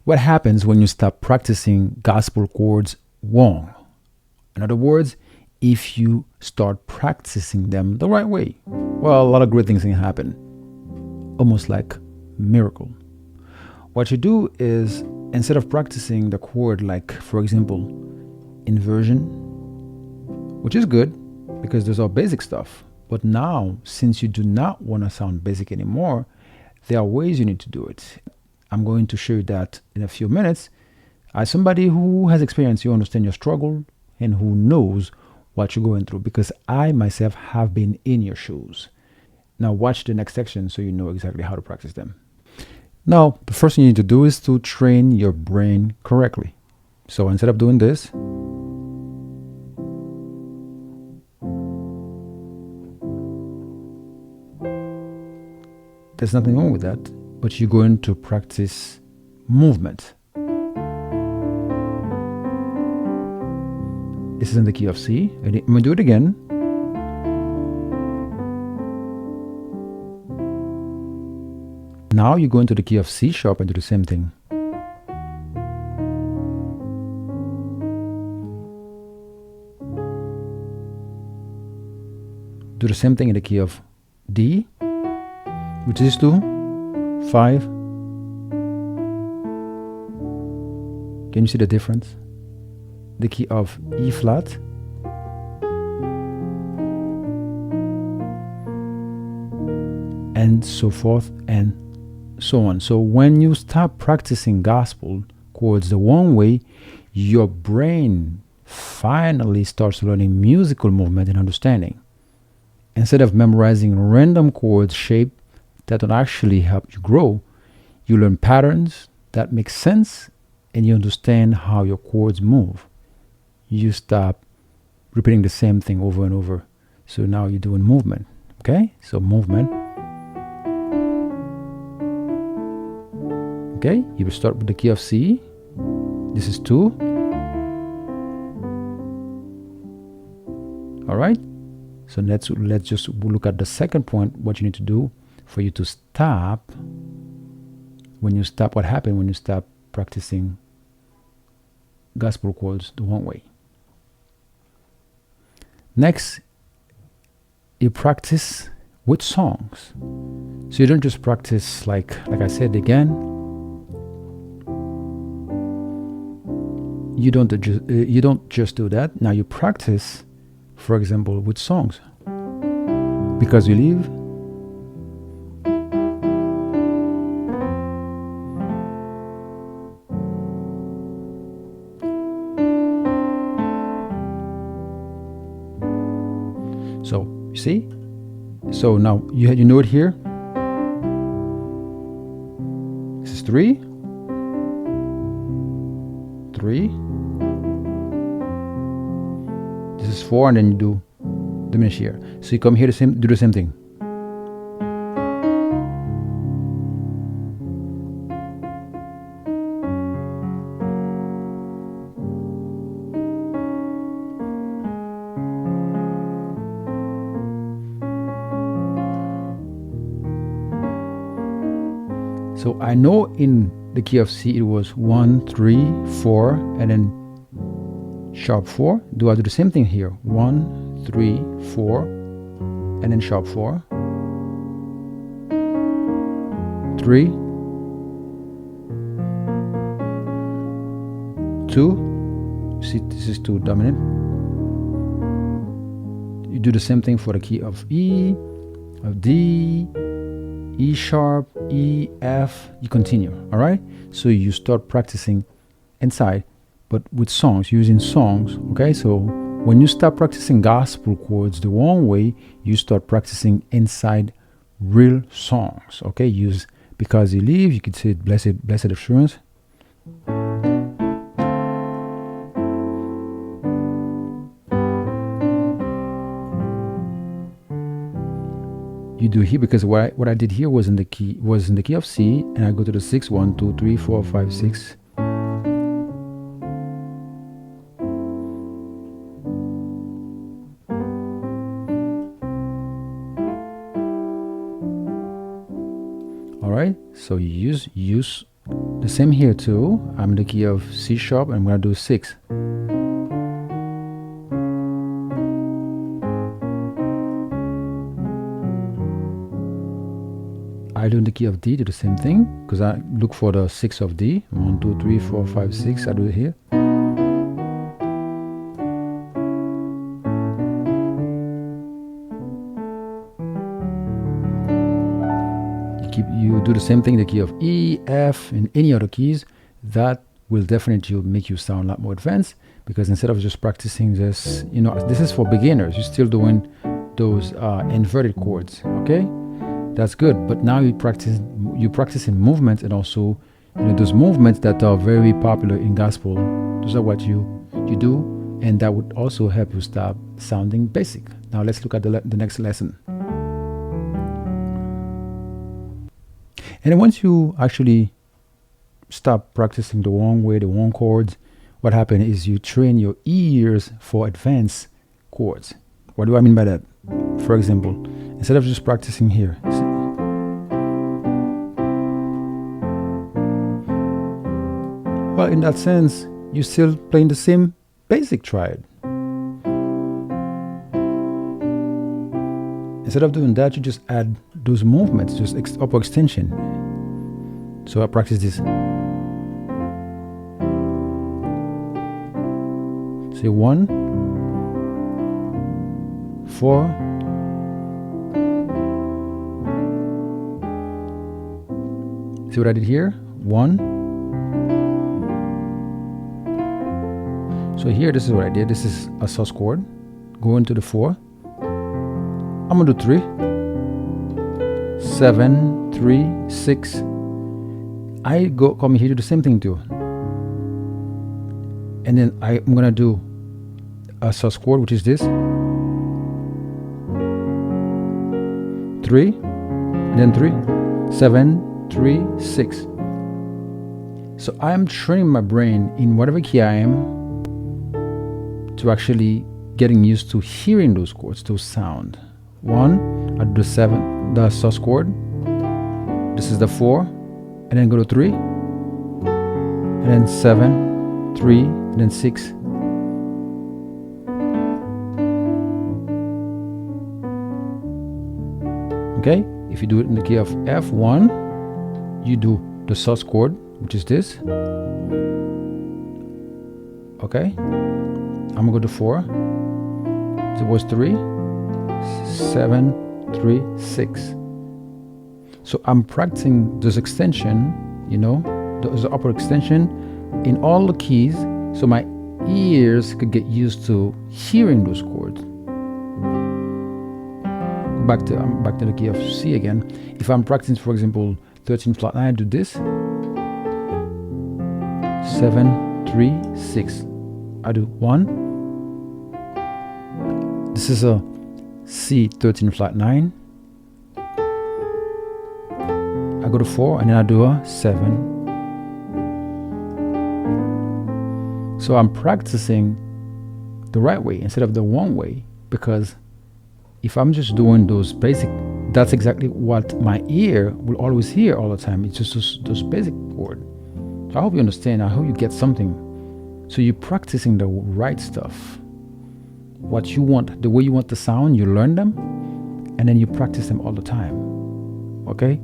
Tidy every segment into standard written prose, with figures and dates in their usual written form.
What happens when you stop practicing gospel chords wrong? In other words, if you start practicing them the right way, well, a lot of great things can happen, almost like miracle. What you do is, instead of practicing the chord, like for example, inversion, which is good because those are basic stuff. But now, since you do not want to sound basic anymore, there are ways you need to do it. I'm going to show you that in a few minutes. As somebody who has experience, you understand your struggle and who knows what you're going through, because I myself have been in your shoes. Now watch the next section so you know exactly how to practice them. Now, the first thing you need to do is to train your brain correctly. So instead of doing this, there's nothing wrong with that, but you're going to practice movement. This is in the key of C. I'm going to do it again. Now you go into the key of C sharp and do the same thing. Do the same thing in the key of D, which is 2, 5. Can you see the difference? The key of E flat, and so forth and so on. So when you start practicing gospel chords the wrong way, your brain finally starts learning musical movement and understanding. Instead of memorizing random chord shape that don't actually help you grow, you learn patterns that make sense and you understand how your chords move. You stop repeating the same thing over and over. So now you're doing movement. Okay? So movement. Okay? You will start with the key of C. This is 2. All right? So let's just look at the second point, what you need to do for you to stop. When you stop, what happened when you stop practicing gospel chords the wrong way? Next, you practice with songs. So you don't just practice like I said again. You don't just do that. Now you practice, for example, with songs. Because you live. So you see. So now you know it here. This is 3. 3. This is 4, and then you do diminish here. So you come here, do the same thing. So I know in the key of C it was 1, 3, 4, and then sharp 4. Do I do the same thing here? 1, 3, 4, and then sharp 4, 3, 2. See, this is 2 dominant. You do the same thing for the key of E, of D, E sharp, E, F, you continue, all right? So you start practicing inside, but with songs, using songs, okay? So when you start practicing gospel chords the wrong way, you start practicing inside real songs, okay? Use Because You Live, you could say Blessed Assurance. You do here because what I did here was in the key of C, and I go to the 6, 1, 2, 3, 4, 5, 6. All right, so you use The same here too. I'm in the key of C sharp and I'm gonna do 6. I do in the key of D, do the same thing, because I look for the 6 of D. 1, 2, 3, 4, 5, 6. I do it here. You do the same thing, the key of E, F, and any other keys. That will definitely make you sound a lot more advanced, because instead of just practicing this, you know, this is for beginners. You're still doing those inverted chords, okay? That's good. But now you practicing movements, and also, you know, those movements that are very popular in gospel. Those are what you do, and that would also help you stop sounding basic. Now let's look at the next lesson. And then once you actually stop practicing the wrong way, the wrong chords, what happens is you train your ears for advanced chords. What do I mean by that? For example, instead of just practicing here, well, in that sense, you're still playing the same basic triad. Instead of doing that, you just add those movements, just upper extension. So I practice this. Say 1, 4, see what I did here? 1. So here, this is what I did. This is a sus chord. Go into the 4. I'm gonna do 3, 7, 3, 6. I come here to do the same thing too, and then I'm gonna do a sus chord, which is this 3, and then 3, 7, 3, 6. So I'm training my brain in whatever key I am to actually getting used to hearing those chords, those sound. 1, I do the 7, the sus chord. This is the 4, and then go to 3, and then 7, 3, and then 6. Okay, if you do it in the key of F1, you do the sus chord, which is this. Okay, I'm gonna go to 4. So it was 3, 7, 3, 6. So I'm practicing this extension, you know, the upper extension in all the keys, so my ears could get used to hearing those chords. Back to the key of C again. If I'm practicing, for example, 13 flat 9, I do this. 7, 3, 6. I do 1. This is a C 13 flat 9. I go to 4, and then I do a 7. So I'm practicing the right way instead of the wrong way, because if I'm just doing those basic, that's exactly what my ear will always hear all the time. It's just those basic chords. So I hope you understand. I hope you get something. So you're practicing the right stuff. What you want, the way you want the sound, you learn them, and then you practice them all the time. Okay?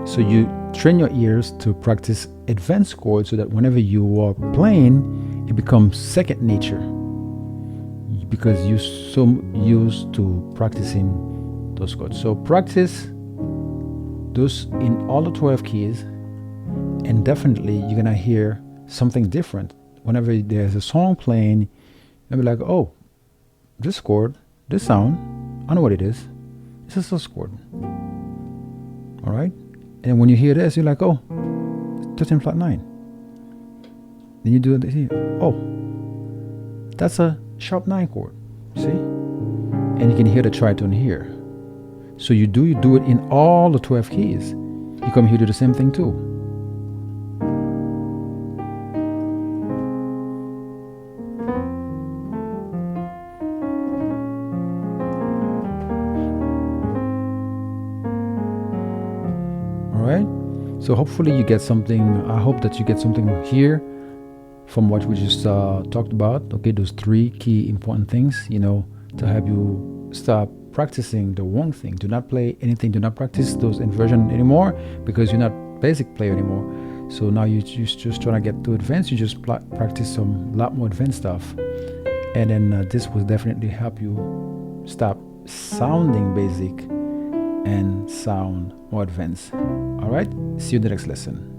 So you train your ears to practice advanced chords so that whenever you are playing, it becomes second nature, because you're so used to practicing those chords. So practice those in all the 12 keys, and definitely you're gonna hear something different. Whenever there's a song playing, you'll be like, oh, this chord, this sound, I know what it is. It's a sus chord. All right? And when you hear this, you're like, oh, 13 flat 9. Then you do it here. Oh, that's a sharp 9 chord. See? And you can hear the tritone here. So you do it in all the 12 keys. You come here to do the same thing too. Alright? So hopefully you get something. I hope that you get something here from what we just talked about. Okay, those 3 key important things, to help you stop practicing the wrong thing. Do not play anything. Do not practice those inversion anymore because you're not basic player anymore. So now you're just trying to get to advanced. You just practice some lot more advanced stuff, and then this will definitely help you stop sounding basic and sound more advanced. All right. See you in the next lesson.